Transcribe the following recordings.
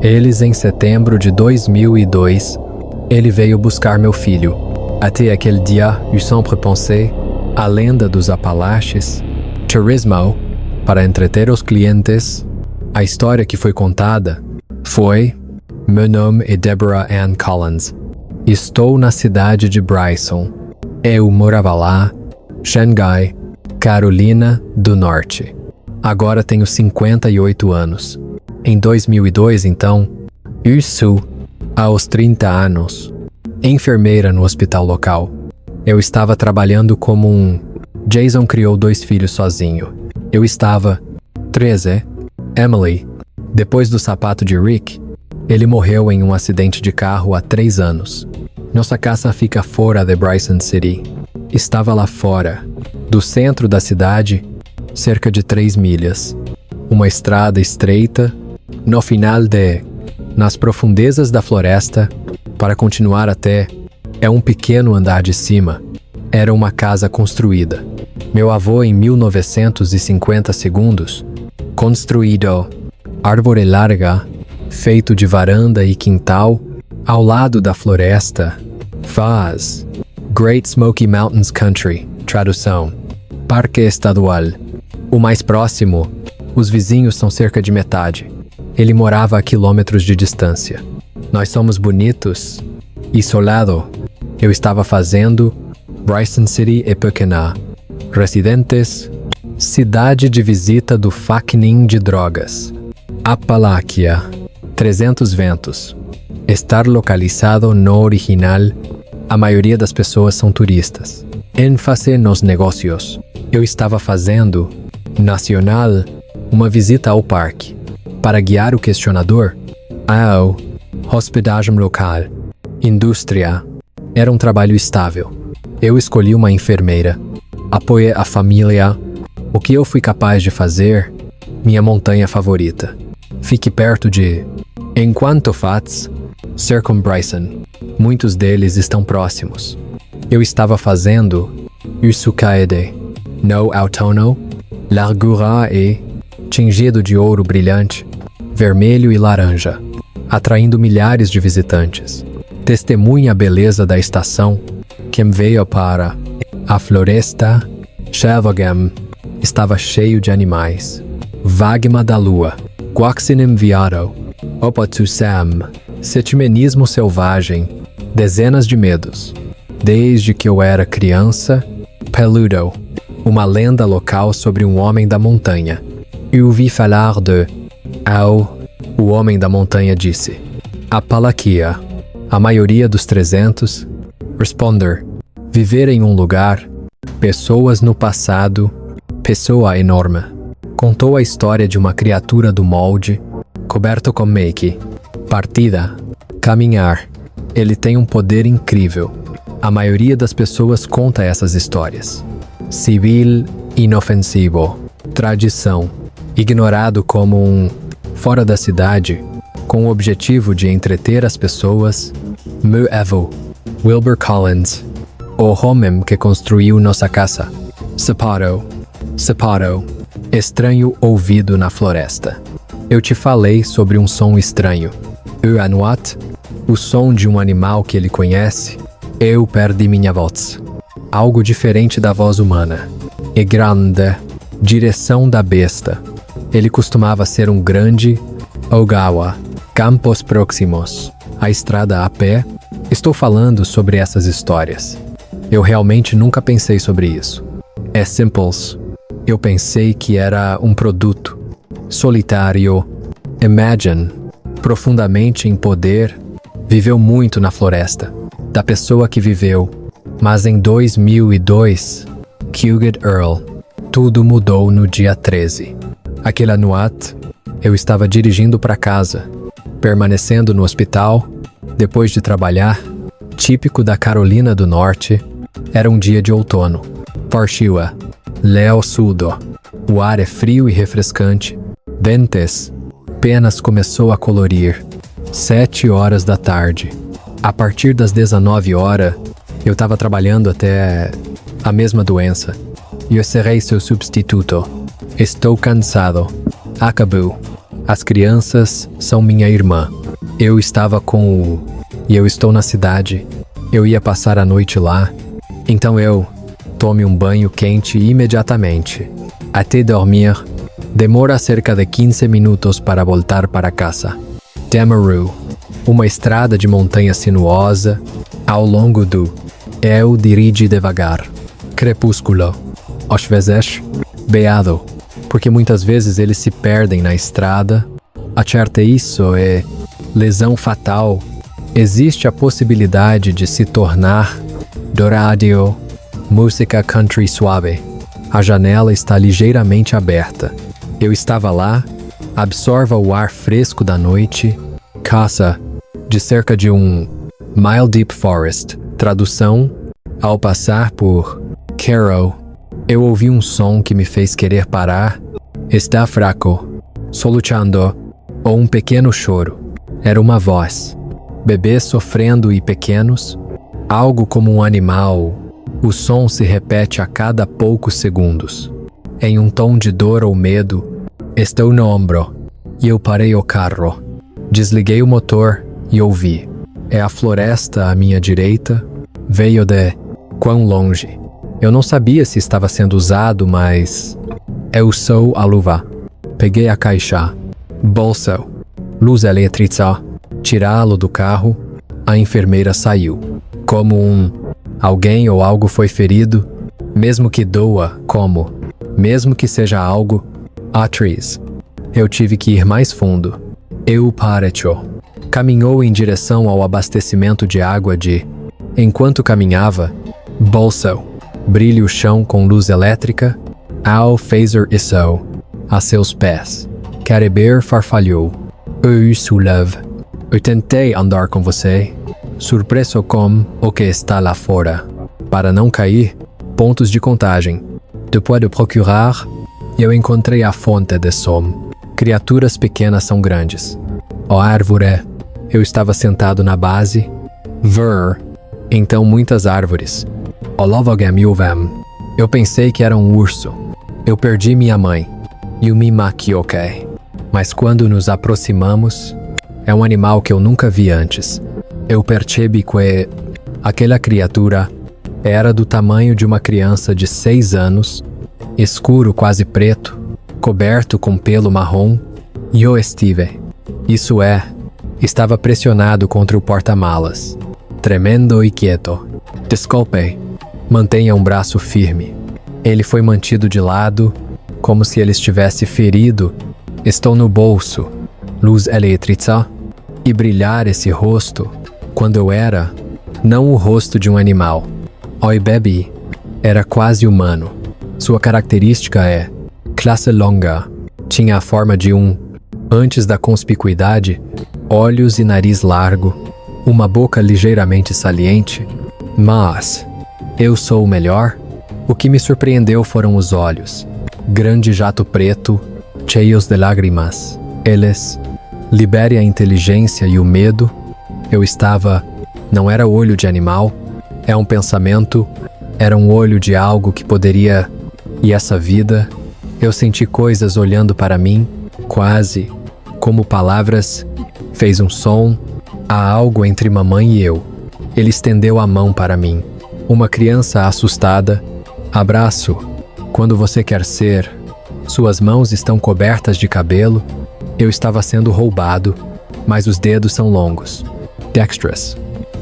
Eles em setembro de 2002, ele veio buscar meu filho. Até aquele dia, eu sempre pensei, a lenda dos Apalaches, turismo, para entreter os clientes, a história que foi contada foi: meu nome é Deborah Ann Collins. Estou na cidade de Bryson. Eu morava lá, Xangai, Carolina do Norte. Agora tenho 58 anos. Em 2002, então, isso, aos 30 anos, enfermeira no hospital local. Eu estava trabalhando como um... Jason criou 2 filhos sozinho. Eu estava... 13, Emily. Depois do sapato de Rick, ele morreu em um acidente de carro há 3 anos. Nossa casa fica fora de Bryson City. Estava lá fora, do centro da cidade, cerca de 3 milhas. Uma estrada estreita, no final nas profundezas da floresta, para continuar até, é um pequeno andar de cima. Era uma casa construída. Meu avô, em 1950 segundos, construído árvore larga, feito de varanda e quintal, ao lado da floresta, faz Great Smoky Mountains Country, tradução, Parque Estadual. O mais próximo, os vizinhos são cerca de metade. Ele morava a quilômetros de distância. Nós somos bonitos. Isolado. Eu estava fazendo Bryson City e pequena. Residentes. Cidade de visita do Facnin de drogas. Apaláquia. 300 ventos. Estar localizado no original. A maioria das pessoas são turistas. ênfase nos negócios. Eu estava fazendo nacional uma visita ao parque. Para guiar o questionador, ao hospedagem local, indústria, era um trabalho estável. Eu escolhi uma enfermeira, apoiei a família, o que eu fui capaz de fazer, minha montanha favorita. Fique perto de, enquanto faz, Circum Bryson. Muitos deles estão próximos. Eu estava fazendo Usucaede, no outono, largura e tingido de ouro brilhante, vermelho e laranja, atraindo milhares de visitantes. Testemunha a beleza da estação, quem veio para a floresta, Shavagam, estava cheio de animais. Vagma da lua, Guaxinim viado, Opotusam, setimenismo selvagem, dezenas de medos. Desde que eu era criança, Peludo, uma lenda local sobre um homem da montanha. Eu ouvi falar de... o homem da montanha disse. Apalaquia. A maioria dos 300. Responder. Viver em um lugar. Pessoas no passado. Pessoa enorme. Contou a história de uma criatura do molde, coberto com make. Partida. Caminhar. Ele tem um poder incrível. A maioria das pessoas conta essas histórias. Civil inofensivo. Tradição. Ignorado como um fora da cidade, com o objetivo de entreter as pessoas. Meu avô, Wilbur Collins, o homem que construiu nossa casa. Separo. Estranho ouvido na floresta. Eu te falei sobre um som estranho. O anuat, o som de um animal que ele conhece. Eu perdi minha voz. Algo diferente da voz humana. E grande, direção da besta. Ele costumava ser um grande Ogawa, campos próximos, a estrada a pé. Estou falando sobre essas histórias. Eu realmente nunca pensei sobre isso. É simples. Eu pensei que era um produto. Solitário. Imagine. Profundamente em poder. Viveu muito na floresta. Da pessoa que viveu. Mas em 2002, Cuget Earl, tudo mudou no dia 13. Aquele anuat, eu estava dirigindo para casa, permanecendo no hospital, depois de trabalhar, típico da Carolina do Norte. Era um dia de outono. Parchiua, Leo Sudo. O ar é frio e refrescante. Dentes, apenas começou a colorir. 7 horas da tarde. A partir das 19 horas, eu estava trabalhando até a mesma doença. Eu serei seu substituto. Estou cansado. Acabou. As crianças são minha irmã. Eu estava e eu estou na cidade. Eu ia passar a noite lá. Então eu tome um banho quente imediatamente. Até dormir, demora cerca de 15 minutos para voltar para casa. Damaru, uma estrada de montanha sinuosa, ao longo do eu dirige devagar. Crepúsculo. Às vezes, beado, porque muitas vezes eles se perdem na estrada. Acerte isso é lesão fatal. Existe a possibilidade de se tornar dourado, música country suave. A janela está ligeiramente aberta. Eu estava lá, absorva o ar fresco da noite, casa de cerca de um mile deep forest. Tradução: ao passar por Caro, eu ouvi um som que me fez querer parar. Está fraco, soluçando, ou um pequeno choro. Era uma voz. Bebês sofrendo e pequenos, algo como um animal. O som se repete a cada poucos segundos. Em um tom de dor ou medo, estou no ombro, e eu parei o carro. Desliguei o motor e ouvi. É a floresta à minha direita. Veio de quão longe. Eu não sabia se estava sendo usado, mas eu sou a luva. Peguei a caixa. Bolso. Luz elétrica. Tirá-lo do carro. A enfermeira saiu. Como alguém ou algo foi ferido, mesmo que doa, mesmo que seja algo, atriz. Eu tive que ir mais fundo. Eu parecho. Caminhou em direção ao abastecimento de água Enquanto caminhava, bolso. Brilhe o chão com luz elétrica. Ao phaser isso. A seus pés. Cariber farfalhou. Eu souleve. Eu tentei andar com você. Surpreso com o que está lá fora. Para não cair, pontos de contagem. Depois de procurar, eu encontrei a fonte de som. Criaturas pequenas são grandes. A árvore. Eu estava sentado na base. Então muitas árvores. Eu pensei que era um urso. Eu perdi minha mãe. Yumi Makioke. Mas quando nos aproximamos, é um animal que eu nunca vi antes. Eu percebi que aquela criatura era do tamanho de uma criança de 6 anos, escuro quase preto, coberto com pelo marrom, e eu estava pressionado contra o porta-malas, tremendo e quieto. Desculpe, mantenha um braço firme. Ele foi mantido de lado, como se ele estivesse ferido. Estou no bolso, luz elétrica, e brilhar esse rosto, quando eu era, não o rosto de um animal. Oi baby, era quase humano. Sua característica é classe longa, tinha a forma de antes da conspicuidade, olhos e nariz largo, uma boca ligeiramente saliente, mas eu sou o melhor. O que me surpreendeu foram os olhos, grande jato preto, cheios de lágrimas. Eles libere a inteligência e o medo. Não era olho de animal, é um pensamento, era um olho de algo que poderia. E essa vida, eu senti coisas olhando para mim, quase como palavras, fez um som, há algo entre mamãe e eu. Ele estendeu a mão para mim, uma criança assustada. Abraço, quando você quer ser. Suas mãos estão cobertas de cabelo. Eu estava sendo roubado, mas os dedos são longos. Dexterous.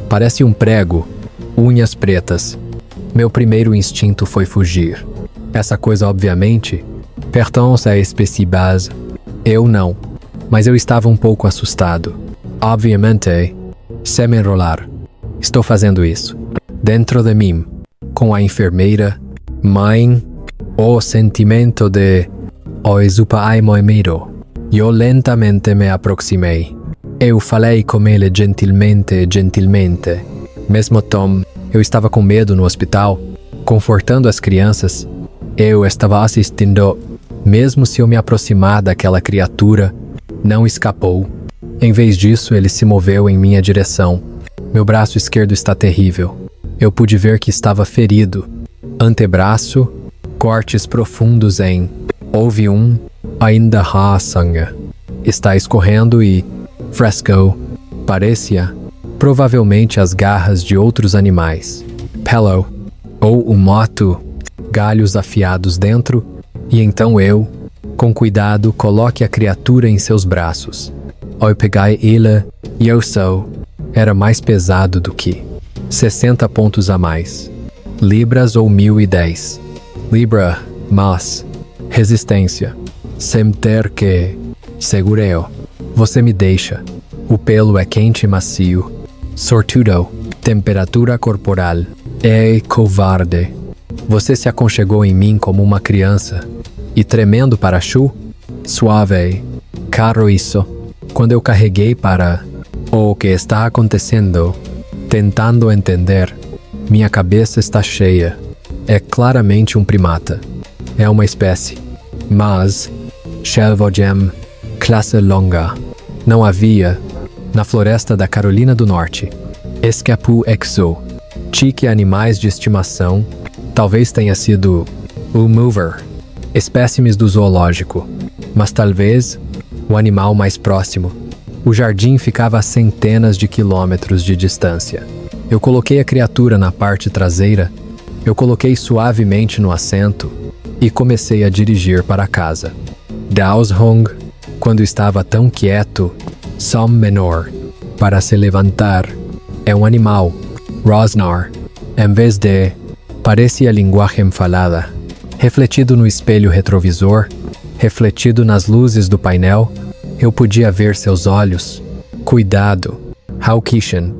Parece um prego, unhas pretas. Meu primeiro instinto foi fugir. Essa coisa, obviamente, pertence à espécie base. Eu não, mas eu estava um pouco assustado. Obviamente, sem me enrolar. Estou fazendo isso. Dentro de mim, com a enfermeira, mãe, o sentimento de Oizupai Moemiro. Eu lentamente me aproximei. Eu falei com ele gentilmente. Mesmo tom, eu estava com medo no hospital, confortando as crianças. Eu estava assistindo. Mesmo se eu me aproximar daquela criatura, não escapou. Em vez disso, ele se moveu em minha direção. Meu braço esquerdo está terrível. Eu pude ver que estava ferido. Antebraço, cortes profundos houve ainda há sangue. Está escorrendo e fresco. Parecia, provavelmente, as garras de outros animais. Pelo, ou um moto, galhos afiados dentro, e então eu, com cuidado, coloque a criatura em seus braços. Ao pegar ele, e eu sou, era mais pesado do que 60 pontos a mais. Libras ou 1010. Libra, mas resistência. Sem ter que. Segureo. Você me deixa. O pelo é quente e macio. Sortudo. Temperatura corporal. É covarde. Você se aconchegou em mim como uma criança. E tremendo para Chu? Suave. Caro isso. Quando eu carreguei para o que está acontecendo, tentando entender, minha cabeça está cheia. É claramente um primata. É uma espécie. Mas, Shelvogem, classe longa. Não havia, na floresta da Carolina do Norte, Escapu exo. Tique animais de estimação, talvez tenha sido o mover, espécimes do zoológico, mas talvez o animal mais próximo. O jardim ficava a centenas de quilômetros de distância. Eu coloquei a criatura na parte traseira, eu coloquei suavemente no assento e comecei a dirigir para casa. Daoshong, quando estava tão quieto, som menor, para se levantar, é um animal. Rosnar, em vez de, parecia linguagem falada, refletido no espelho retrovisor, refletido nas luzes do painel, eu podia ver seus olhos. Cuidado, Haukishan.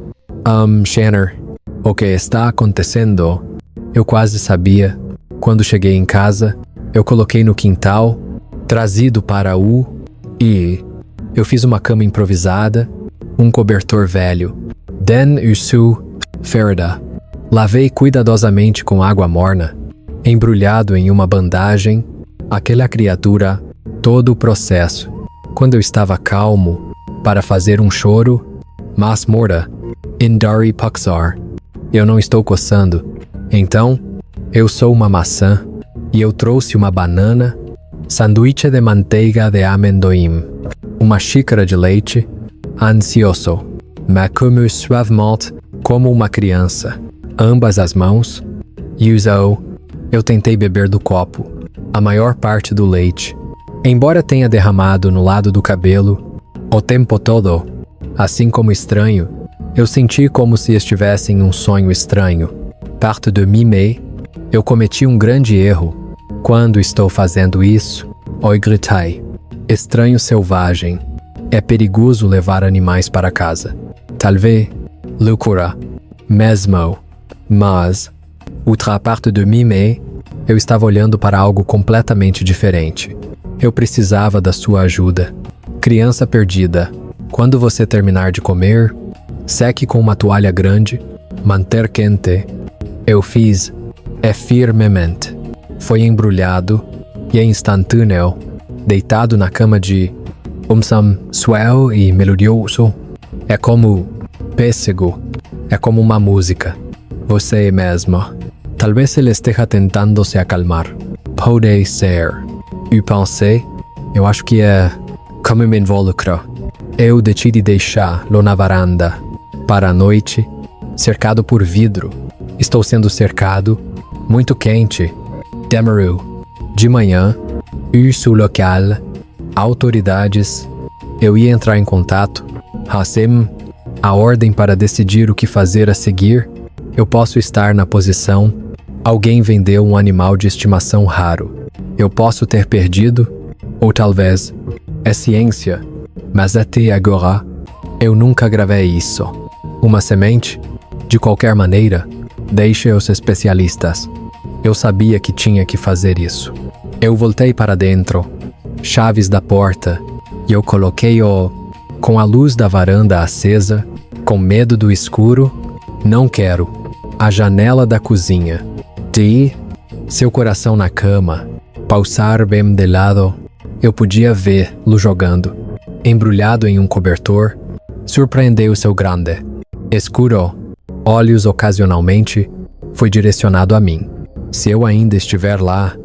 Shanner, o que está acontecendo? Eu quase sabia. Quando cheguei em casa, eu coloquei no quintal, trazido para e eu fiz uma cama improvisada, um cobertor velho. Den Usu, Ferida. Lavei cuidadosamente com água morna, embrulhado em uma bandagem, aquela criatura, todo o processo. Quando eu estava calmo, para fazer um choro, mas morta, Indari Puxar. Eu não estou coçando. Então, eu sou uma maçã, e eu trouxe uma banana, sanduíche de manteiga de amendoim, uma xícara de leite, ansioso, mais como suavement, como uma criança, ambas as mãos, e usou. Eu tentei beber do copo, a maior parte do leite, embora tenha derramado no lado do cabelo, o tempo todo, assim como estranho, eu senti como se estivesse em um sonho estranho. Parte de mim, eu cometi um grande erro. Quando estou fazendo isso, oi gritei. Estranho selvagem. É perigoso levar animais para casa. Talvez, loucura, mesmo. Mas, outra parte de mim, eu estava olhando para algo completamente diferente. Eu precisava da sua ajuda. Criança perdida. Quando você terminar de comer, seque com uma toalha grande, manter quente. Eu fiz, firmemente. Foi embrulhado e é instantâneo, deitado na cama de suave e melodioso. É como pêssego, é como uma música. Você mesmo. Talvez ele esteja tentando se acalmar. Pode ser. Eu pensei, eu acho que é como me involucro. Eu decidi deixá-lo na varanda, para a noite, cercado por vidro. Estou sendo cercado, muito quente. Demaru. De manhã, urso local, autoridades. Eu ia entrar em contato. Hassim, a ordem para decidir o que fazer a seguir. Eu posso estar na posição. Alguém vendeu um animal de estimação raro. Eu posso ter perdido, ou talvez, é ciência, mas até agora, eu nunca gravei isso. Uma semente? De qualquer maneira, deixe os especialistas. Eu sabia que tinha que fazer isso. Eu voltei para dentro, chaves da porta, e eu coloquei-o com a luz da varanda acesa, com medo do escuro. Não quero. A janela da cozinha. Seu coração na cama, pausar bem de lado. Eu podia vê-lo jogando, embrulhado em um cobertor. Surpreendeu seu grande, escuro, olhos ocasionalmente, foi direcionado a mim. Se eu ainda estiver lá,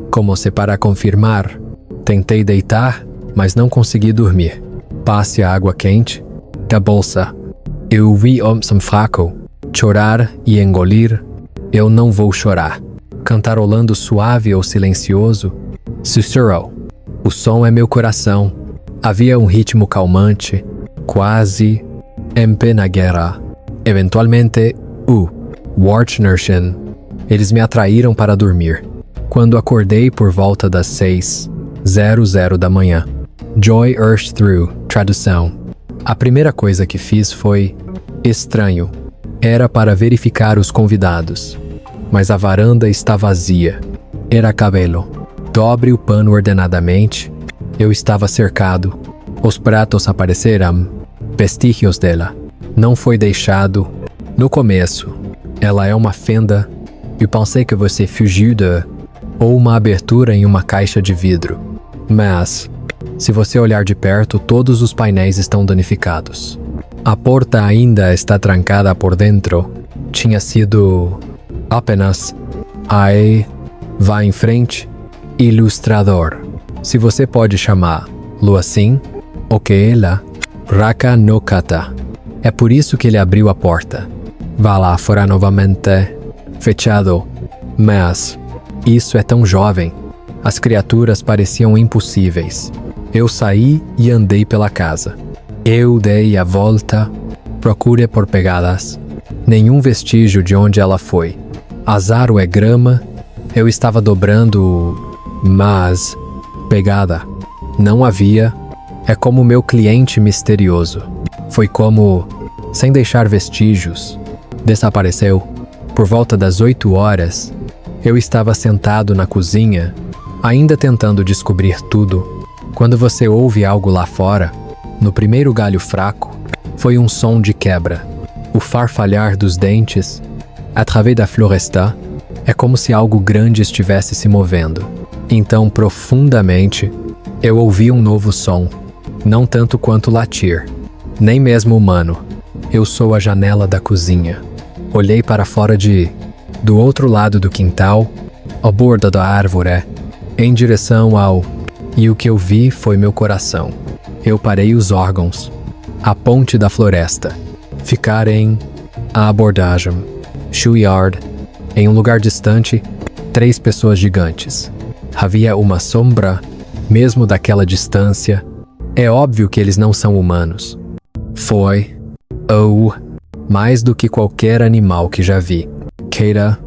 como se para confirmar, tentei deitar, mas não consegui dormir. Passe a água quente da bolsa Eu vi Omsam fraco chorar e engolir. Eu não vou chorar. Cantarolando suave ou silencioso, sussurrou. O som é meu coração. Havia um ritmo calmante, quase em plena guerra. Eventualmente, Wartnerschen. Eles me atraíram para dormir. Quando acordei por volta das 6:00 da manhã. Joy Earth Through, tradução. A primeira coisa que fiz foi estranho. Era para verificar os convidados. Mas a varanda está vazia. Era cabelo. Dobre o pano ordenadamente. Eu estava cercado. Os pratos apareceram. Vestígios dela. Não foi deixado. No começo, ela é uma fenda. Eu pensei que você fugiu ou uma abertura em uma caixa de vidro. Mas, se você olhar de perto, todos os painéis estão danificados. A porta ainda está trancada por dentro. Tinha sido apenas aí, vá em frente, ilustrador. Se você pode chamá-lo assim, ok, ela, Raka no Kata. É por isso que ele abriu a porta. Vá lá fora novamente, fechado. Mas, isso é tão jovem. As criaturas pareciam impossíveis. Eu saí e andei pela casa. Eu dei a volta, procure por pegadas. Nenhum vestígio de onde ela foi. Azaro é grama. Eu estava dobrando, mas pegada não havia. É como meu cliente misterioso. Foi como, sem deixar vestígios, desapareceu. Por volta das 8 horas, eu estava sentado na cozinha, ainda tentando descobrir tudo, quando você ouve algo lá fora. No primeiro galho fraco, foi um som de quebra. O farfalhar dos dentes, através da floresta, é como se algo grande estivesse se movendo. Então, profundamente, eu ouvi um novo som, não tanto quanto latir, nem mesmo humano. Eu sou a janela da cozinha. Olhei para fora do outro lado do quintal, à borda da árvore, em direção ao... E o que eu vi foi meu coração. Eu parei os órgãos. A ponte da floresta. Ficar em... A abordagem. Schoolyard. Em um lugar distante, 3 pessoas gigantes. Havia uma sombra, mesmo daquela distância. É óbvio que eles não são humanos. Foi... mais do que qualquer animal que já vi. Queira,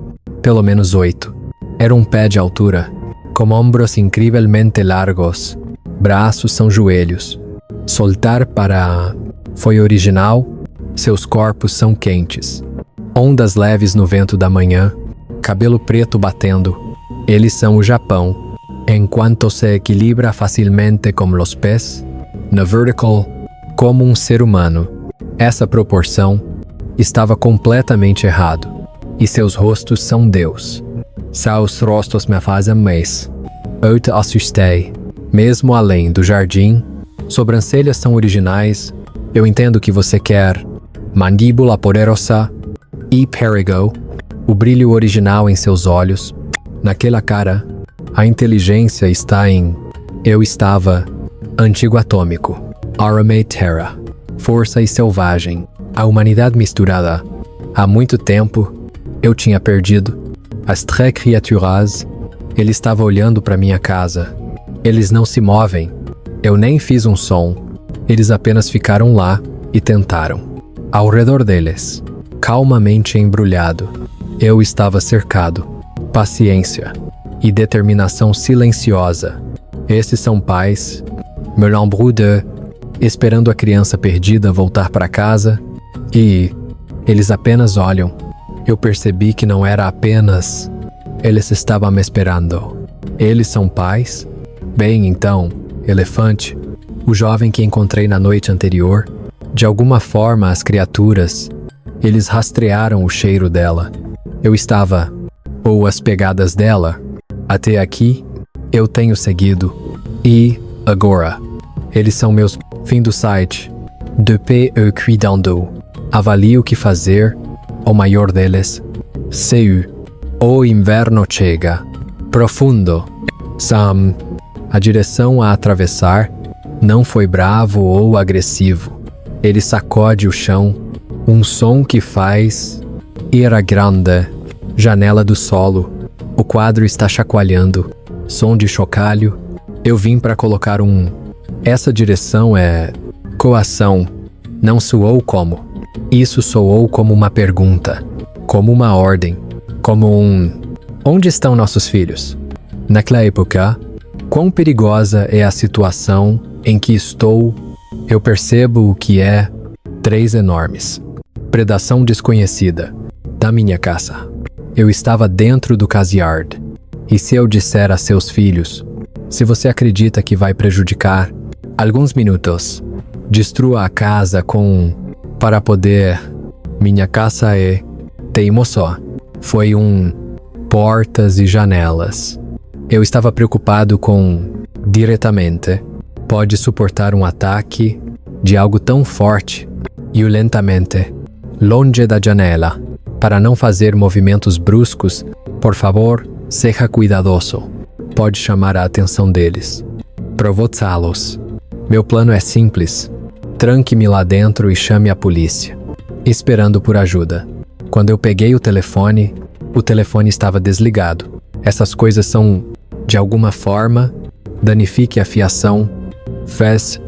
pelo menos 8. Era um pé de altura, com ombros incrivelmente largos. Braços são joelhos. Soltar para... Foi original. Seus corpos são quentes. Ondas leves no vento da manhã. Cabelo preto batendo. Eles são o Japão. Enquanto se equilibra facilmente como os pés. Na vertical, como um ser humano. Essa proporção estava completamente errado. E seus rostos são Deus. Seus rostos me fazem mais. Eu te assustei. Mesmo além do jardim, sobrancelhas são originais. Eu entendo que você quer. Mandíbula poderosa e perigo. O brilho original em seus olhos. Naquela cara, a inteligência está em... Eu estava... Antigo atômico. Arame terra. Força e selvagem. A humanidade misturada. Há muito tempo, eu tinha perdido. As 3 criaturas. Ele estava olhando para minha casa. Eles não se movem. Eu nem fiz um som. Eles apenas ficaram lá e tentaram. Ao redor deles, calmamente embrulhado, eu estava cercado. Paciência e determinação silenciosa. Esses são pais. Me lembro de... Esperando a criança perdida voltar para casa. E... Eles apenas olham. Eu percebi que não era apenas... Eles estavam me esperando. Eles são pais? Bem, então, elefante, o jovem que encontrei na noite anterior, de alguma forma as criaturas, eles rastrearam o cheiro dela. Eu estava, ou as pegadas dela, até aqui, eu tenho seguido. E, agora, eles são meus... Fim do site. Depuis cuidando. Avalie o que fazer. O maior deles. CU. O inverno chega. Profundo. Sam. A direção a atravessar não foi bravo ou agressivo. Ele sacode o chão. som que faz. Era grande. Janela do solo. O quadro está chacoalhando. Som de chocalho. Eu vim para colocar Essa direção é coação. Não soou como. Isso soou como uma pergunta. Como uma ordem. Como Onde estão nossos filhos? Naquela época, quão perigosa é a situação em que estou? Eu percebo o que é 3 enormes. Predação desconhecida. Da minha casa. Eu estava dentro do caseyard. E se eu disser a seus filhos, se você acredita que vai prejudicar, alguns minutos, destrua a casa para poder. Minha casa é teimoso. Foi portas e janelas. Eu estava preocupado diretamente. Pode suportar um ataque de algo tão forte e lentamente, longe da janela, para não fazer movimentos bruscos. Por favor, seja cuidadoso. Pode chamar a atenção deles. Provocá-los. Meu plano é simples. Tranque-me lá dentro e chame a polícia. Esperando por ajuda. Quando eu peguei o telefone estava desligado. Essas coisas são, de alguma forma, danifique a fiação. Fez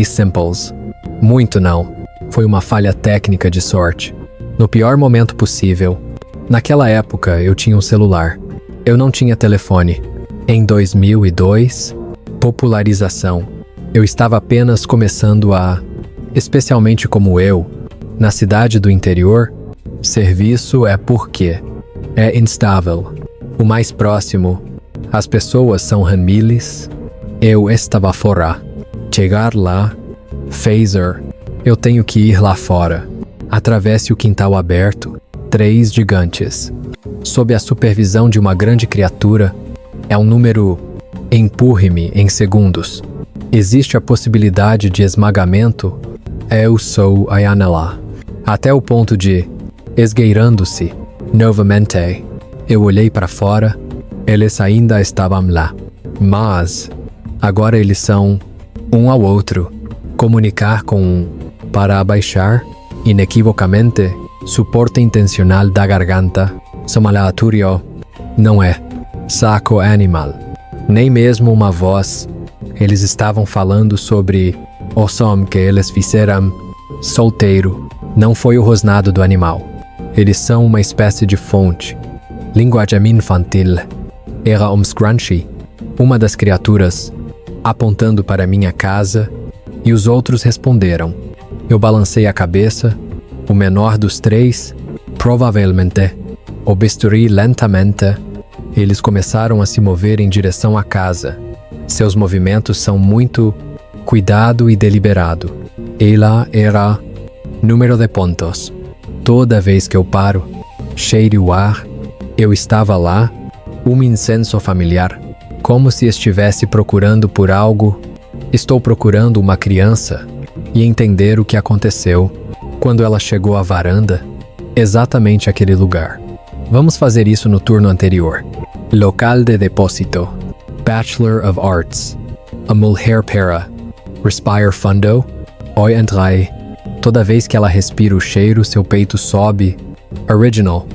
simples. Muito não. Foi uma falha técnica de sorte. No pior momento possível. Naquela época, eu tinha um celular. Eu não tinha telefone. Em 2002, popularização. Eu estava apenas começando especialmente como eu, na cidade do interior, serviço é porque é instável. O mais próximo, as pessoas são ranmiles. Eu estava fora. Chegar lá, phaser. Eu tenho que ir lá fora. Atravesse o quintal aberto. 3 gigantes. Sob a supervisão de uma grande criatura, é um número. Empurre-me em segundos. Existe a possibilidade de esmagamento. Eu sou a janela. Até o ponto de, esgueirando-se, novamente, eu olhei para fora. Eles ainda estavam lá. Mas, agora eles são um ao outro. Comunicar com para abaixar, inequivocamente, suporte intencional da garganta, somalatório, não é. Saco animal. Nem mesmo uma voz. Eles estavam falando sobre o som que eles fizeram. Solteiro. Não foi o rosnado do animal. Eles são uma espécie de fonte. Linguagem infantil. Era scrunchy. Uma das criaturas, apontando para minha casa, e os outros responderam. Eu balancei a cabeça. O menor dos 3, provavelmente, o bisturi lentamente. Eles começaram a se mover em direção à casa. Seus movimentos são muito cuidado e deliberado. Ela era número de pontos. Toda vez que eu paro, cheire o ar, eu estava lá, incenso familiar, como se estivesse procurando por algo. Estou procurando uma criança e entender o que aconteceu quando ela chegou à varanda, exatamente aquele lugar. Vamos fazer isso no turno anterior. Local de depósito. Bachelor of Arts. A mulher para. Respire fundo. Oi entrei. Toda vez que ela respira o cheiro, seu peito sobe. Original.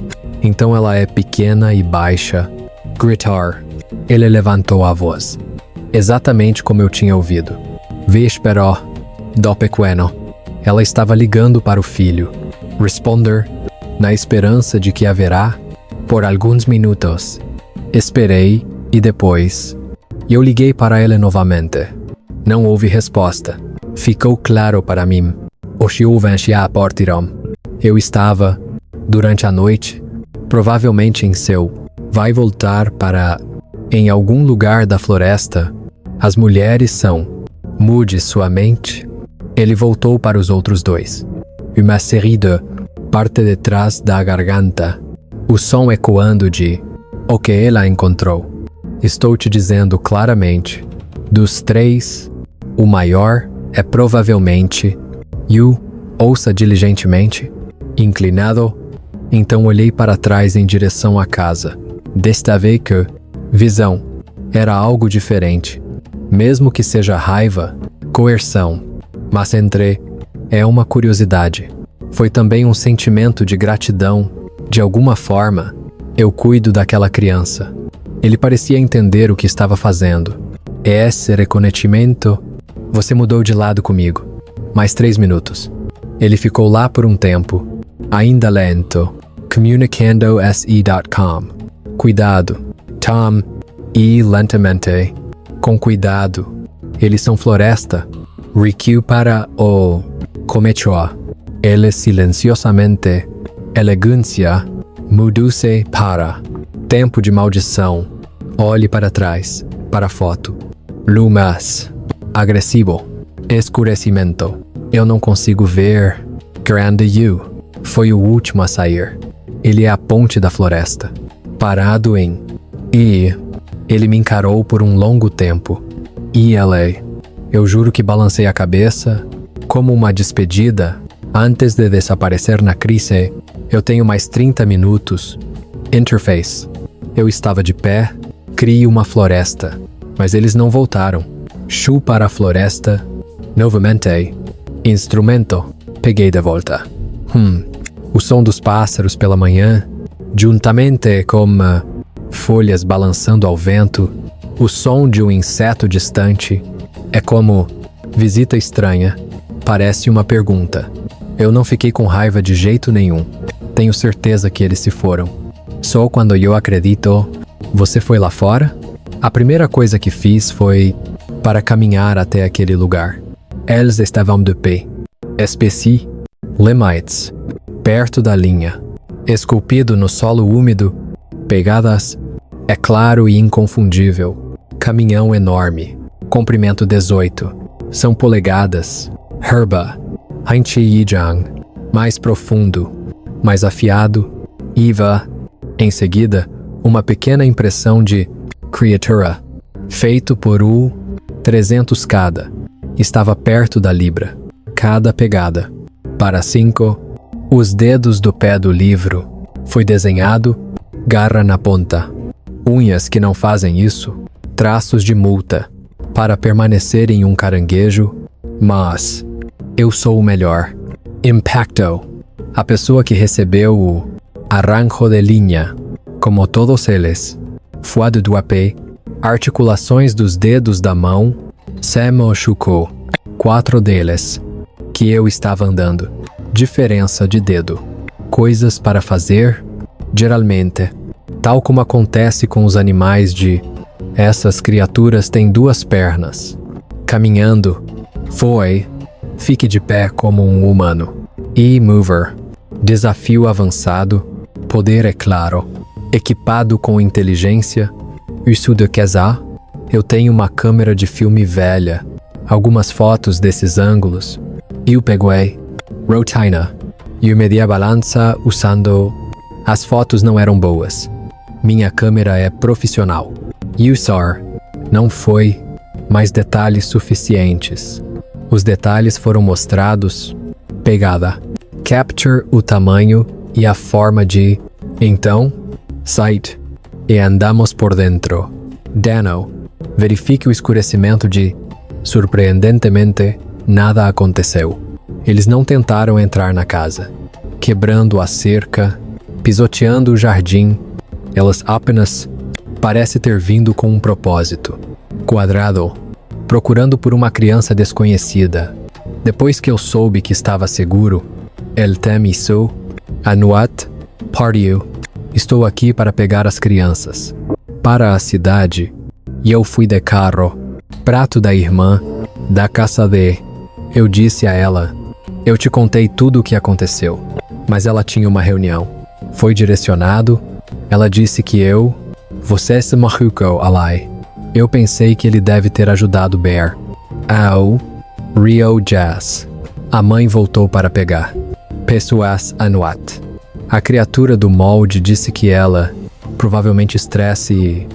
Então ela é pequena e baixa. Gritar. Ele levantou a voz. Exatamente como eu tinha ouvido. Vesperó. Do pequeno. Ela estava ligando para o filho. Responder. Na esperança de que haverá. Por alguns minutos. Esperei e depois. Eu liguei para ele novamente. Não houve resposta. Ficou claro para mim. O chiuvenchia portiram. Eu estava, durante a noite, provavelmente em seu. Vai voltar para. Em algum lugar da floresta. As mulheres são. Mude sua mente. Ele voltou para os outros 2. Uma série de. Parte de trás da garganta. O som ecoando de. O que ela encontrou. Estou te dizendo claramente. Dos 3, o maior é provavelmente. Ouça diligentemente. Inclinado. Então olhei para trás em direção à casa. Desta vez que. Visão. Era algo diferente. Mesmo que seja raiva. Coerção. Mas é uma curiosidade. Foi também um sentimento de gratidão. De alguma forma, eu cuido daquela criança. Ele parecia entender o que estava fazendo. Esse reconhecimento. Você mudou de lado comigo. Mais 3 minutos. Ele ficou lá por um tempo, ainda lento, comunicando.se.com. Cuidado. Tom. E lentamente. Com cuidado. Eles são floresta. Rikyū para o começou. Ele silenciosamente. Elegância. Mudou-se para. Tempo de maldição. Olhe para trás. Para a foto. Lumas. Agressivo. Escurecimento. Eu não consigo ver. Grande U. Foi o último a sair. Ele é a ponte da floresta. Parado em. E. Ele me encarou por um longo tempo. E LA. Eu juro que balancei a cabeça. Como uma despedida. Antes de desaparecer na crise. Eu tenho mais 30 minutos. Interface. Eu estava de pé. Crie uma floresta. Mas eles não voltaram. Chu para a floresta. Novamente. Instrumento. Peguei de volta. O som dos pássaros pela manhã, juntamente com folhas balançando ao vento, o som de um inseto distante, é como visita estranha. Parece uma pergunta. Eu não fiquei com raiva de jeito nenhum. Tenho certeza que eles se foram. Só quando eu acredito. Você foi lá fora? A primeira coisa que fiz foi para caminhar até aquele lugar. Eles estavam de pé. Espécie, limites, perto da linha, esculpido no solo úmido, pegadas, é claro e inconfundível. Caminhão enorme, comprimento 18, são polegadas, herba, Heinchi-Yijang, mais profundo, mais afiado, Iva, em seguida, uma pequena impressão de criatura, feito por 300 cada. Estava perto da libra. Cada pegada. Para 5, os dedos do pé do livro. Foi desenhado, garra na ponta. Unhas que não fazem isso. Traços de multa. Para permanecer em um caranguejo. Mas eu sou o melhor. Impacto. A pessoa que recebeu o arranjo de linha. Como todos eles. Foi do pé. Articulações dos dedos da mão. Se machucou. 4 deles. Que eu estava andando. Diferença de dedo. Coisas para fazer. Geralmente. Tal como acontece com os animais de. Essas criaturas têm 2 pernas. Caminhando. Foi. Fique de pé como um humano. E-mover. Desafio avançado. Poder é claro. Equipado com inteligência. Isso de casar. Eu tenho uma câmera de filme velha. Algumas fotos desses ângulos. Eu peguei. Rotina. Eu medi a balança usando. As fotos não eram boas. Minha câmera é profissional. Usar. Não foi. Mais detalhes suficientes. Os detalhes foram mostrados. Pegada. Capture o tamanho e a forma de. Então. Site. E andamos por dentro. Dano. Verifique o escurecimento de. Surpreendentemente, nada aconteceu. Eles não tentaram entrar na casa. Quebrando a cerca, pisoteando o jardim, elas apenas parece ter vindo com um propósito. Quadrado, procurando por uma criança desconhecida. Depois que eu soube que estava seguro, el tem isso, anuat, partiu. Estou aqui para pegar as crianças. Para a cidade, e eu fui de carro. Prato da irmã, da casa de. Eu disse a ela. Eu te contei tudo o que aconteceu. Mas ela tinha uma reunião. Foi direcionado. Ela disse que eu. Você se machucou, Alai. Eu pensei que ele deve ter ajudado Bear. Ao. Rio Jazz. A mãe voltou para pegar. Pessoas anuat. A criatura do molde disse que ela. Provavelmente estresse e.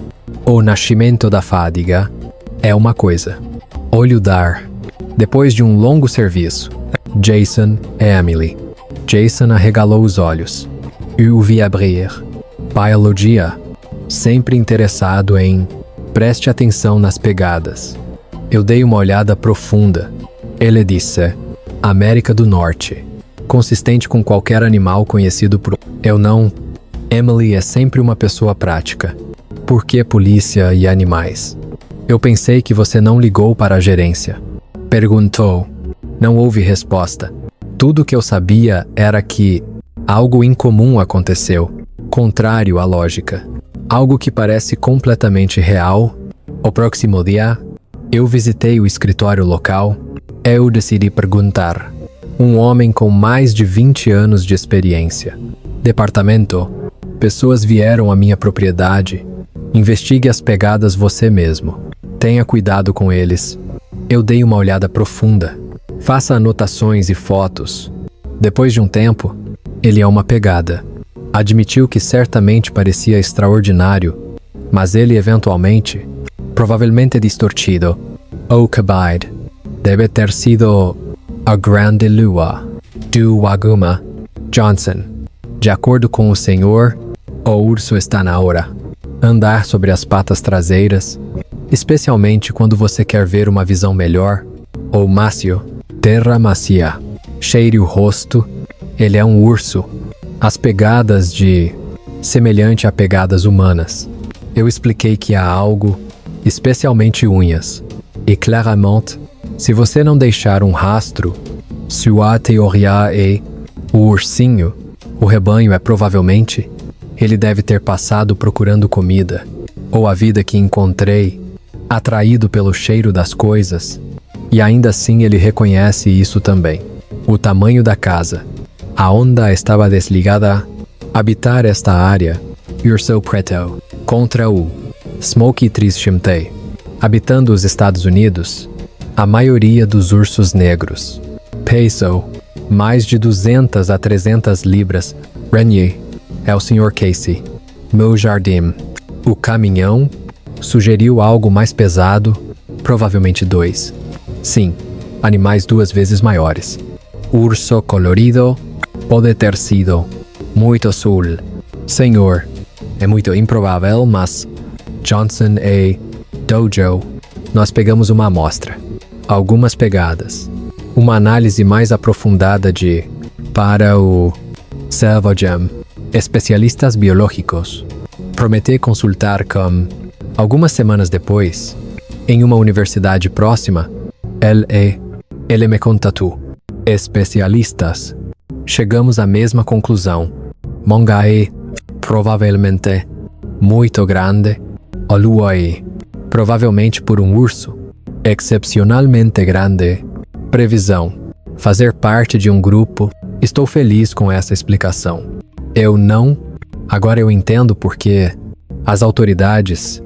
O nascimento da fadiga. É uma coisa. Olho dar. Depois de um longo serviço. Jason e Emily. Jason arregalou os olhos. Eu o vi abrir. Biologia. Sempre interessado em. Preste atenção nas pegadas. Eu dei uma olhada profunda. Ele disse. América do Norte. consistente com qualquer animal conhecido por... Eu não... Emily é sempre uma pessoa prática. Por que polícia e animais? Eu pensei que você não ligou para a gerência. Perguntou. Não houve resposta. Tudo que eu sabia era que algo incomum aconteceu, contrário à lógica. Algo que parece completamente real. O próximo dia, eu visitei o escritório local. Eu decidi perguntar. Um homem com mais de 20 anos de experiência. Departamento. Pessoas vieram à minha propriedade. Investigue as pegadas você mesmo. Tenha cuidado com eles. Eu dei uma olhada profunda. Faça anotações e fotos. Depois de um tempo, ele é uma pegada. Admitiu que certamente parecia extraordinário, mas ele eventualmente, provavelmente distorcido, ou cabide, deve ter sido a grande lua do Waguma Johnson. De acordo com o senhor, o urso está na hora. Andar sobre as patas traseiras, especialmente quando você quer ver uma visão melhor, ou macio, terra macia. Cheire o rosto, ele é um urso. As pegadas semelhante a pegadas humanas. Eu expliquei que há algo, especialmente unhas. E claramente, se você não deixar um rastro, sua teoria é o ursinho, o rebanho é provavelmente, ele deve ter passado procurando comida, ou a vida que encontrei, atraído pelo cheiro das coisas, e ainda assim ele reconhece isso também. O tamanho da casa. A onda estava desligada. Habitar esta área. Urso Preto. Contra o Smokey Trishimte. Habitando os Estados Unidos, a maioria dos ursos negros. Peso. Mais de 200 a 300 libras. Renier. É o Sr. Casey. Meu jardim. O caminhão sugeriu algo mais pesado, provavelmente 2. Sim, animais 2 vezes maiores. Urso colorido pode ter sido muito azul. Senhor, é muito improvável, mas Johnson e Dojo, nós pegamos uma amostra, algumas pegadas, uma análise mais aprofundada para o Selvagem, especialistas biológicos. Prometi consultar com, algumas semanas depois, em uma universidade próxima, ele me contatou. Especialistas. Chegamos à mesma conclusão. Monga é, provavelmente, muito grande. A lua é, provavelmente por um urso, excepcionalmente grande. Previsão. Fazer parte de um grupo. Estou feliz com essa explicação. Eu não. Agora eu entendo porque as autoridades.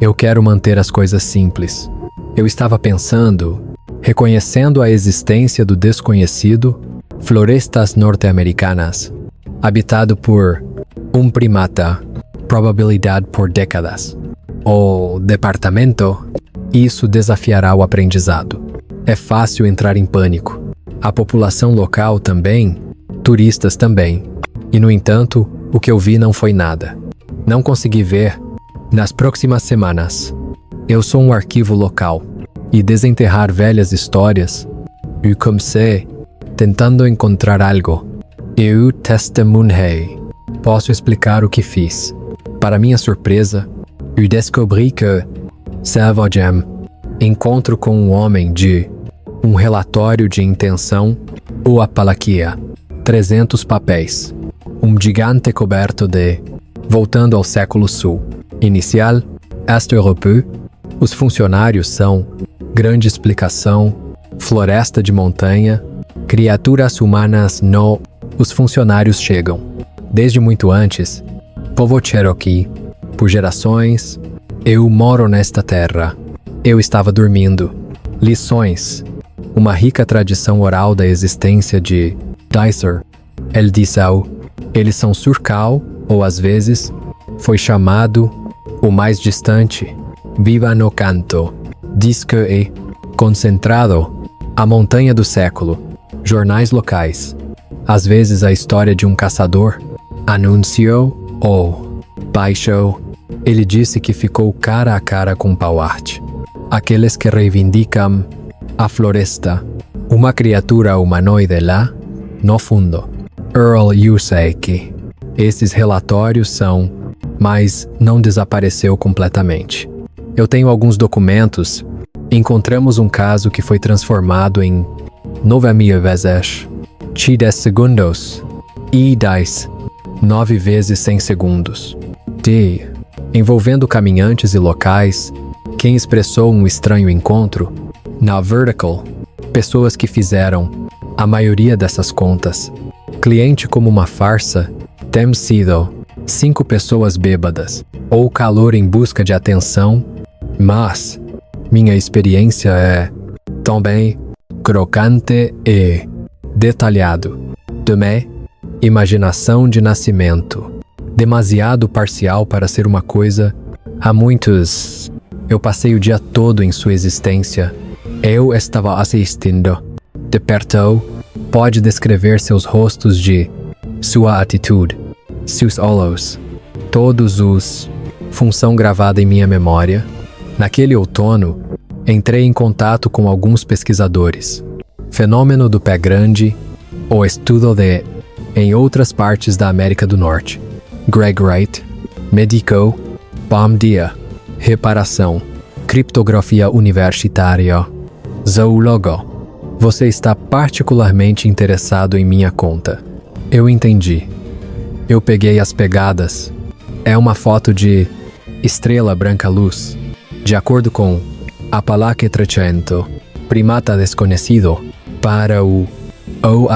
Eu quero manter as coisas simples. Eu estava pensando, reconhecendo a existência do desconhecido, florestas norte-americanas, habitado por um primata, probabilidade por décadas. O departamento, isso desafiará o aprendizado. É fácil entrar em pânico. A população local também, turistas também. E, no entanto, o que eu vi não foi nada. Não consegui ver. Nas próximas semanas, eu sou um arquivo local e desenterrar velhas histórias. E comecei tentando encontrar algo. Eu testemunhei. Posso explicar o que fiz. Para minha surpresa, eu descobri que Selvagem, encontro com um homem de um relatório de intenção ou apalaquia, 300 papéis, um gigante coberto de, voltando ao século sul, inicial, este europeu, os funcionários são, grande explicação, floresta de montanha, criaturas humanas no, os funcionários chegam, desde muito antes, povo Cherokee, por gerações, eu moro nesta terra, eu estava dormindo, lições, uma rica tradição oral da existência de Dicer, El Dissau, eles são surcal, ou às vezes, foi chamado, o mais distante, Viva no Canto, disque e, concentrado, a montanha do século, jornais locais, às vezes a história de um caçador, anunciou, ou, baixou, ele disse que ficou cara a cara com Pauart, aqueles que reivindicam a floresta, uma criatura humanoide lá, No fundo, Earl, eu sei que esses relatórios são, mas não desapareceu completamente. Eu tenho alguns documentos. Encontramos um caso que foi transformado em 9.000 vezes 10 segundos e 10 9 vezes 100 segundos. Envolvendo caminhantes e locais, quem expressou um estranho encontro. Na Vertical, pessoas que fizeram a maioria dessas contas. Cliente como uma farsa, tem sido 5 pessoas bêbadas, ou calor em busca de atenção, mas minha experiência é também crocante e detalhado. Também imaginação de nascimento. Demasiado parcial para ser uma coisa. Há muitos. Eu passei o dia todo em sua existência. Eu estava assistindo. De perto, pode descrever seus rostos de sua atitude, seus olhos, todos os função gravada em minha memória. Naquele outono, entrei em contato com alguns pesquisadores. Fenômeno do pé grande, o estudo de em outras partes da América do Norte. Greg Wright, médico, bom dia, reparação, criptografia universitária, zoólogo. Você está particularmente interessado em minha conta. Eu entendi. Eu peguei as pegadas. É uma foto de estrela branca luz. De acordo com Apalache 300, primata desconhecido, para o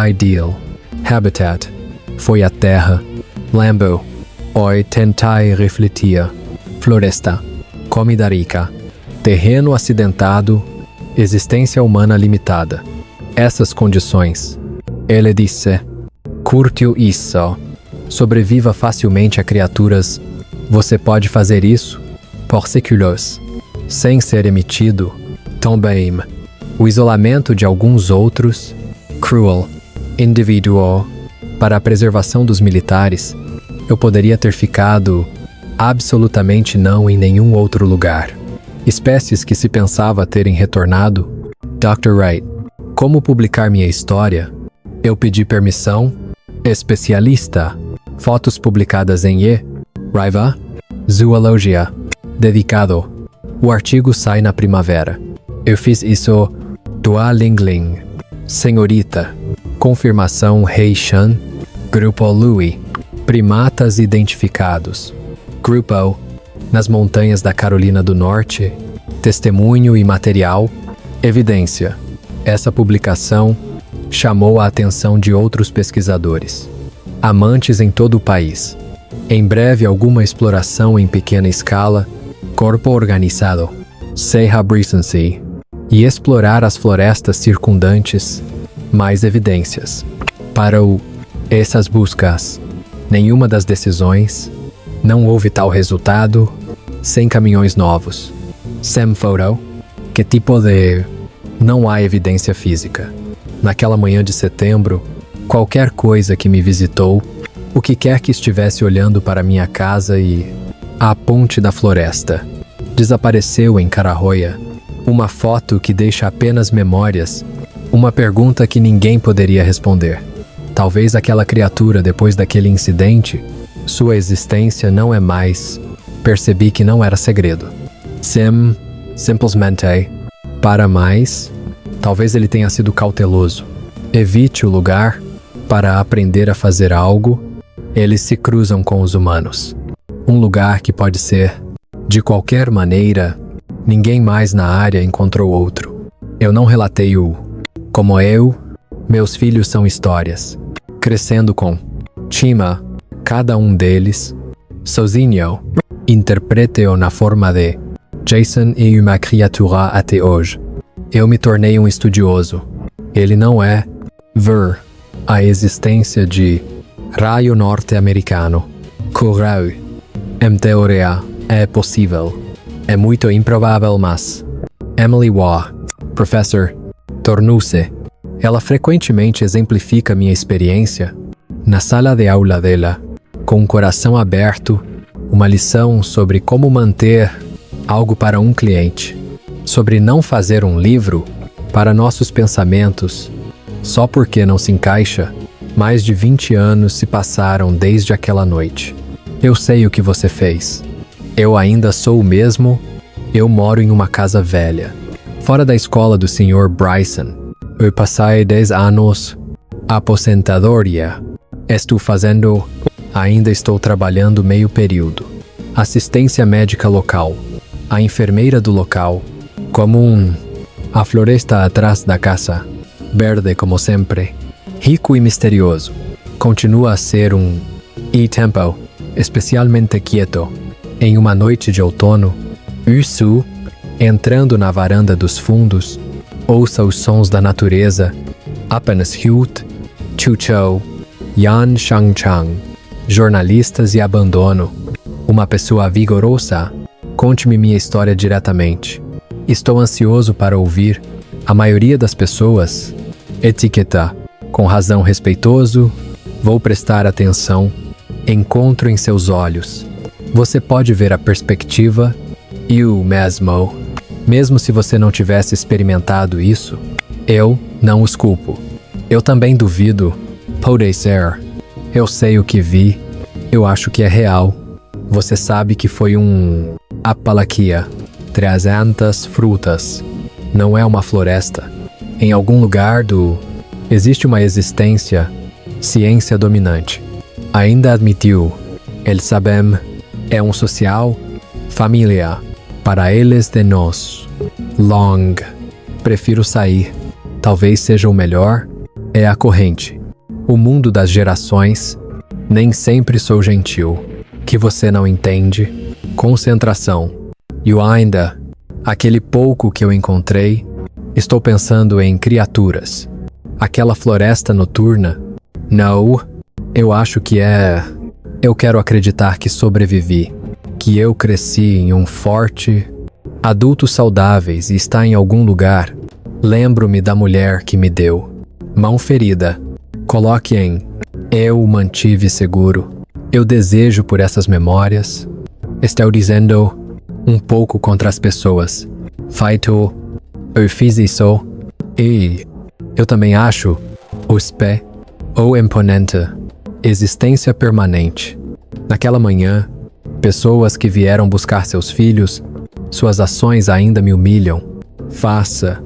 ideal habitat foi a Terra. Lambo, oi tentai refletir. Floresta, comida rica, terreno acidentado, existência humana limitada. Essas condições. Ele disse, curtiu isso. Sobreviva facilmente a criaturas. Você pode fazer isso por séculos, sem ser emitido. Também, o isolamento de alguns outros, cruel, individual, para a preservação dos militares, eu poderia ter ficado absolutamente não em nenhum outro lugar. Espécies que se pensava terem retornado. Dr. Wright, como publicar minha história? Eu pedi permissão. Especialista. Fotos publicadas em Riva, Zoologia. Dedicado. O artigo sai na primavera. Eu fiz isso. Dua Lingling. Senhorita. Confirmação Rei Shan. Grupo Louis. Primatas identificados. Grupo. Nas montanhas da Carolina do Norte. Testemunho e material. Evidência. Essa publicação chamou a atenção de outros pesquisadores. Amantes em todo o país. Em breve alguma exploração em pequena escala. Corpo organizado. Serra Bricense. E explorar as florestas circundantes. Mais evidências. Para essas buscas. Nenhuma das decisões. Não houve tal resultado. Sem caminhões novos. Sem foto. Que tipo de... Não há evidência física. Naquela manhã de setembro, qualquer coisa que me visitou, o que quer que estivesse olhando para minha casa e... a ponte da floresta. Desapareceu em Carahoia. Uma foto que deixa apenas memórias. Uma pergunta que ninguém poderia responder. Talvez aquela criatura, depois daquele incidente, sua existência não é mais. Percebi que não era segredo. Simplesmente, para mais, talvez ele tenha sido cauteloso. Evite o lugar para aprender a fazer algo. Eles se cruzam com os humanos. Um lugar que pode ser, de qualquer maneira, ninguém mais na área encontrou outro. Eu não relatei como meus filhos são histórias. Crescendo com Chima, cada um deles, sozinho, interprete-o na forma de Jason e uma criatura até hoje. Eu me tornei um estudioso. Ele não é ver a existência de raio norte-americano. Correio. Em teoria, é possível. É muito improvável, mas Emily Waugh, professor, tornou-se. Ela frequentemente exemplifica minha experiência na sala de aula dela, com um coração aberto, uma lição sobre como manter algo para um cliente, sobre não fazer um livro para nossos pensamentos, só porque não se encaixa Mais de 20 anos se passaram desde aquela noite. Eu sei o que você fez. Eu ainda sou o mesmo. Eu moro em uma casa velha, fora da escola do Sr. Bryson. Eu passei 10 anos aposentadoria. Ainda estou trabalhando meio período. Assistência médica local. A enfermeira do local. Comum. A floresta atrás da casa. Verde como sempre. Rico e misterioso. Continua a ser tempo, especialmente quieto. Em uma noite de outono, Yusu, entrando na varanda dos fundos, ouça os sons da natureza. Apenas Hyut, Chuchou, Yan Shangchang, jornalistas e abandono. Uma pessoa vigorosa. Conte-me minha história diretamente. Estou ansioso para ouvir. A maioria das pessoas. Etiqueta. Com razão respeitoso. Vou prestar atenção. Encontro em seus olhos. Você pode ver a perspectiva e o mesmo. Mesmo se você não tivesse experimentado isso, eu não os culpo. Eu também duvido. Pode ser. Eu sei o que vi. Eu acho que é real. Você sabe que foi apalaquia. 300 frutas. Não é uma floresta. Em algum lugar existe uma existência. Ciência dominante. Ainda admitiu. Eles sabem. É social. Família. Para eles de nós. Long. Prefiro sair. Talvez seja o melhor. É a corrente. O mundo das gerações. Nem sempre sou gentil. Que você não entende. Concentração. E ainda. Aquele pouco que eu encontrei. Estou pensando em criaturas. Aquela floresta noturna. Não. Eu acho que é. Eu quero acreditar que sobrevivi. Que eu cresci em forte. Adultos saudáveis e está em algum lugar. Lembro-me da mulher que me deu. Mão ferida. Coloque em. Eu o mantive seguro. Eu desejo por essas memórias. Estou dizendo pouco contra as pessoas. Feito. Eu fiz isso. E eu também acho os pés. O imponente. Existência permanente. Naquela manhã, pessoas que vieram buscar seus filhos, suas ações ainda me humilham. Faça.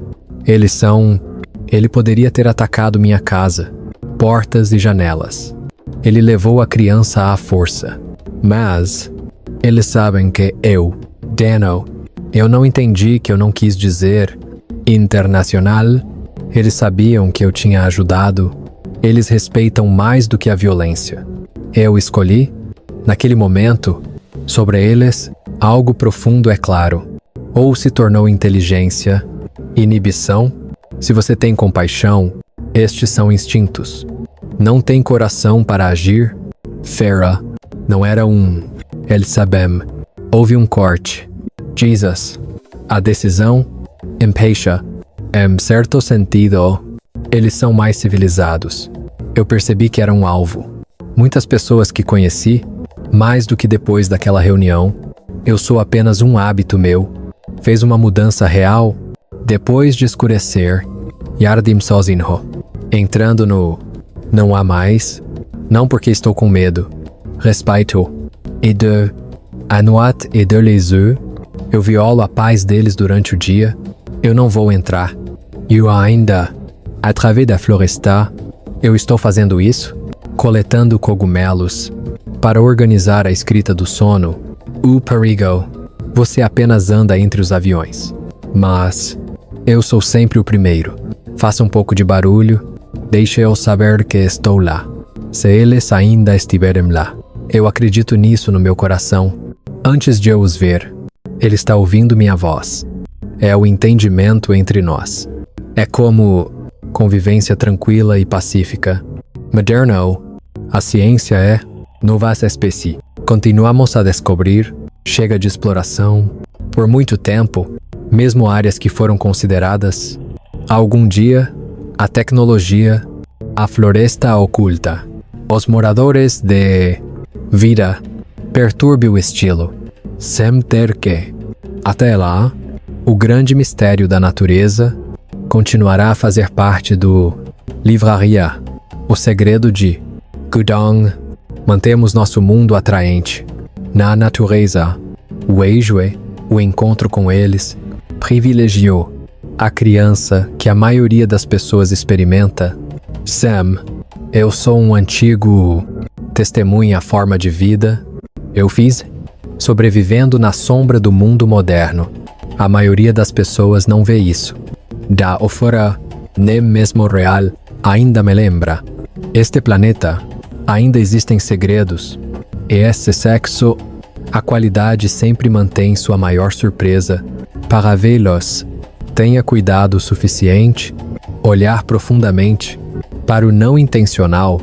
Ele poderia ter atacado minha casa, portas e janelas. Ele levou a criança à força. Mas eles sabem que Dano, eu não entendi que eu não quis dizer internacional. Eles sabiam que eu tinha ajudado. Eles respeitam mais do que a violência. Eu escolhi, naquele momento, sobre eles, algo profundo é claro. Ou se tornou inteligência, inibição. Se você tem compaixão, estes são instintos. Não tem coração para agir. Fera, não era Eles sabem. Houve corte. Jesus. A decisão. Empeixa. Em certo sentido, eles são mais civilizados. Eu percebi que era alvo. Muitas pessoas que conheci, mais do que depois daquela reunião, eu sou apenas hábito meu. Fez uma mudança real, depois de escurecer, Yardim sozinho. Entrando no não há mais, não porque estou com medo. Respeito. E de Anuat et de les yeux, eu violo a paz deles durante o dia. Eu não vou entrar. E ainda, através da floresta, eu estou fazendo isso, coletando cogumelos, para organizar a escrita do sono. O perigo. Você apenas anda entre os aviões. Mas eu sou sempre o primeiro. Faça pouco de barulho. Deixe eu saber que estou lá. Se eles ainda estiverem lá. Eu acredito nisso no meu coração. Antes de eu os ver, ele está ouvindo minha voz. É o entendimento entre nós. É como convivência tranquila e pacífica. Moderno. A ciência é novas espécies. Continuamos a descobrir. Chega de exploração. Por muito tempo, mesmo áreas que foram consideradas. Algum dia, a tecnologia, a floresta oculta. Os moradores de vida perturbe o estilo. Sem ter que. Até lá, o grande mistério da natureza continuará a fazer parte do livraria. O segredo de Gudong. Mantemos nosso mundo atraente. Na natureza, o Eijue, o encontro com eles, privilegiou a criança que a maioria das pessoas experimenta. Sam, eu sou um antigo testemunha à forma de vida. Eu fiz sobrevivendo na sombra do mundo moderno. A maioria das pessoas não vê isso. Da ofora, nem mesmo real, ainda me lembra. Este planeta, ainda existem segredos. E esse sexo, a qualidade sempre mantém sua maior surpresa. Para vê-los, tenha cuidado o suficiente, olhar profundamente para o não intencional